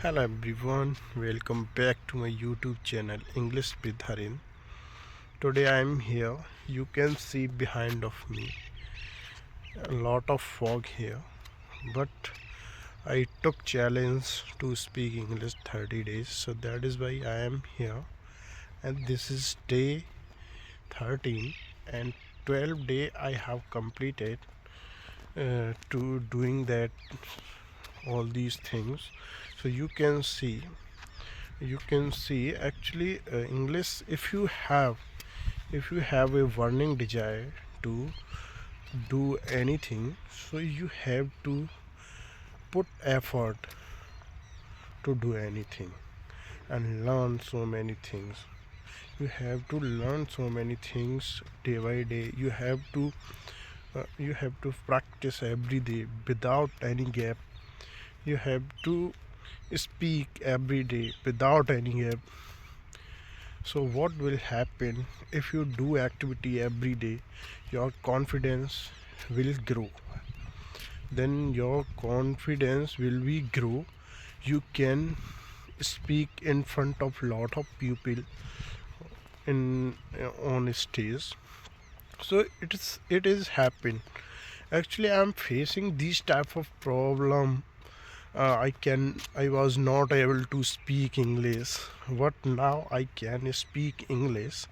Hello everyone, welcome back to my YouTube channel English with Harin. Today I am here. You can see behind of me a lot of fog here, but I took challenge to speak English 30 days, so that is why I am here. And this is day 13 and 12 day I have completed to doing that all these things. So you can see actually English, if you have a burning desire to do anything, so you have to put effort to do anything and learn so many things. You have to learn so many things day by day. You have to practice every day without any gap. You have to speak every day without any gap. So what will happen if you do activity every day? Your confidence will grow. Then your confidence will be grow. You can speak in front of lot of people in on stage. So it is happen. Actually, I am facing these type of problem. I was not able to speak English, but now I can speak English.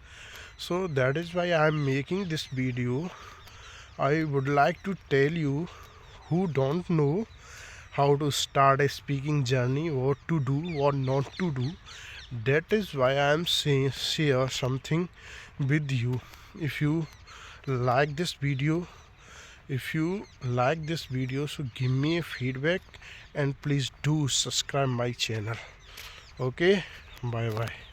So that is why I am making this video. I would like to tell you who don't know how to start a speaking journey, what to do, what not to do. That is why I am saying share something with you. If you like this video, so give me a feedback and please do subscribe my channel. Okay, bye bye.